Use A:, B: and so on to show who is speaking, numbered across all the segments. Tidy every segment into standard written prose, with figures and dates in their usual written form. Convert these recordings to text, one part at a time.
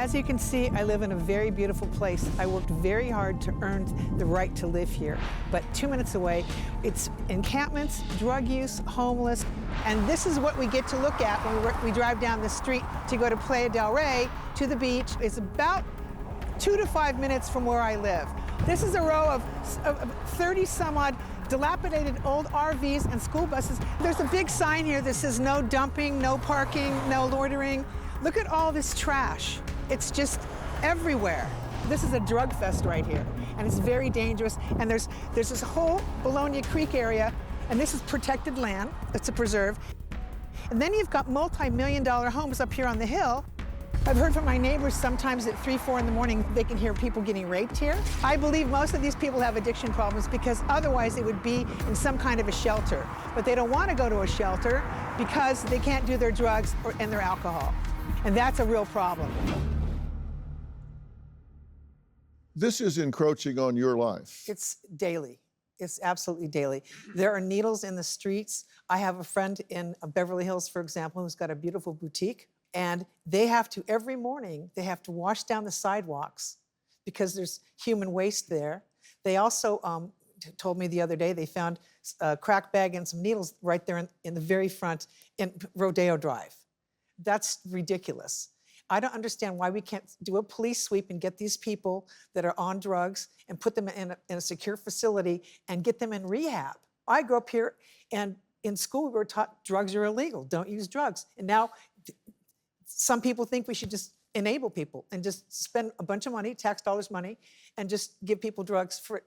A: As you can see, I live in a very beautiful place. I worked very hard to earn the right to live here. But 2 minutes away, it's encampments, drug use, homeless, and this is what we get to look at when we drive down the street to go to Playa del Rey, to the beach. It's about 2 to 5 minutes from where I live. This is a row of 30 some odd dilapidated old RVs and school buses. There's a big sign here that says no dumping, no parking, no loitering. Look at all this trash. It's just everywhere. This is a drug fest right here, and it's very dangerous. And there's this whole Bologna Creek area, and this is protected land. It's a preserve. And then you've got multi-million-dollar homes up here on the hill. I've heard from my neighbors sometimes at 3, 4 in the morning, they can hear people getting raped here. I believe most of these people have addiction problems because otherwise they would be in some kind of a shelter. But they don't want to go to a shelter because they can't do their drugs and their alcohol. And that's a real problem.
B: This is encroaching on your life.
A: It's daily. It's absolutely daily. There are needles in the streets. I have a friend in Beverly Hills, for example, who's got a beautiful boutique. And they have to, every morning, they have to wash down the sidewalks because there's human waste there. They also told me the other day they found a crack bag and some needles right there in the very front in Rodeo Drive. That's ridiculous. I don't understand why we can't do a police sweep and get these people that are on drugs and put them in a secure facility and get them in rehab. I grew up here, and in school we were taught drugs are illegal, don't use drugs. And now some people think we should just enable people and just spend a bunch of money, tax dollars money, and just give people drugs for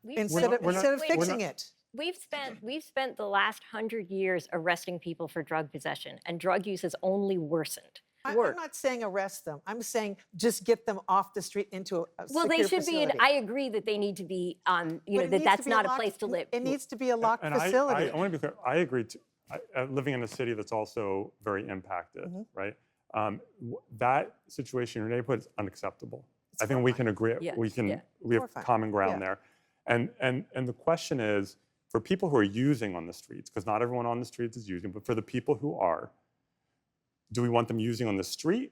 A: instead of fixing it.
C: We've spent the last 100 years arresting people for drug possession, and drug use has only worsened.
A: I'm not saying arrest them. I'm saying just get them off the street into a secure
C: they should
A: facility.
C: be. I agree that they need to be. That's not a place to live.
A: It needs to be a locked facility.
D: I want to be clear. I agree. Living in a city that's also very impacted, right? That situation in your neighborhood is unacceptable. I think we can agree.
C: Yeah.
D: We have common ground there. And the question is, for people who are using on the streets, because not everyone on the streets is using, but for the people who are, do we want them using on the street?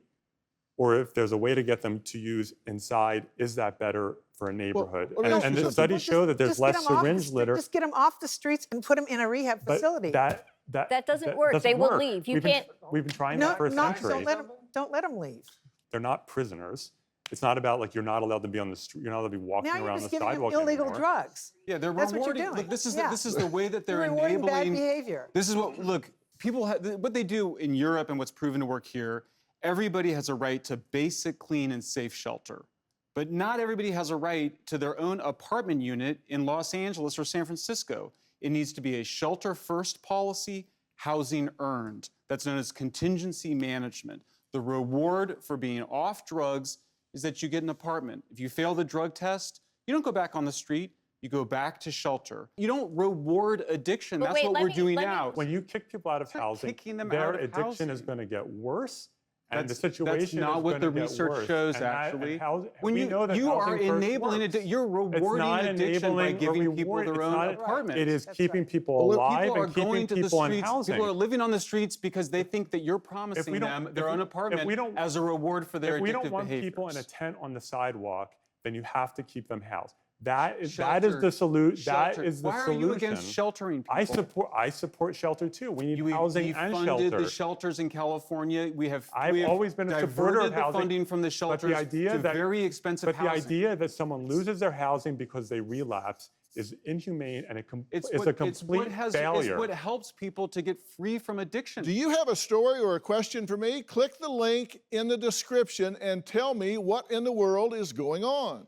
D: Or if there's a way to get them to use inside, is that better for a neighborhood? And the studies show that there's less syringe litter.
A: Just get them off the streets and put them in a rehab facility.
C: That doesn't work. They will leave. You can't.
D: We've been trying that for a century.
A: Don't let them leave.
D: They're not prisoners. It's not about like you're not allowed to be on the street. You're not allowed to be walking around the sidewalk
A: anymore. Now you're just giving them illegal drugs.
E: Yeah, they're
A: That's
E: rewarding.
A: what you're doing.
E: Look, this is the way that they're
A: rewarding
E: enabling
A: bad behavior.
E: This is what people what they do in Europe and what's proven to work here. Everybody has a right to basic, clean, and safe shelter. But not everybody has a right to their own apartment unit in Los Angeles or San Francisco. It needs to be a shelter-first policy, housing earned. That's known as contingency management. The reward for being off drugs is that you get an apartment. If you fail the drug test, you don't go back on the street. You go back to shelter. You don't reward addiction. That's what we're doing now.
D: When you kick people out of housing, their addiction is going to get worse. And the situation
E: that's not what the research shows, actually. When you are enabling it, you're rewarding addiction by giving people their own apartments.
D: It is keeping people alive and keeping people in housing.
E: People are living on the streets because they think that you're promising them their own apartment as a reward for their addictive behaviors.
D: If we don't want people in a tent on the sidewalk, then you have to keep them housed. That is the solution. That is the solution.
E: Why are you against sheltering people?
D: I support shelter too. We need housing and
E: shelter. We funded the shelters in California. I've
D: always been a supporter of housing.
E: The funding from the shelters to very expensive housing.
D: But the idea that someone loses their housing because they relapse is inhumane, and it's a complete failure.
E: It's what helps people to get free from addiction.
B: Do you have a story or a question for me? Click the link in the description and tell me what in the world is going on.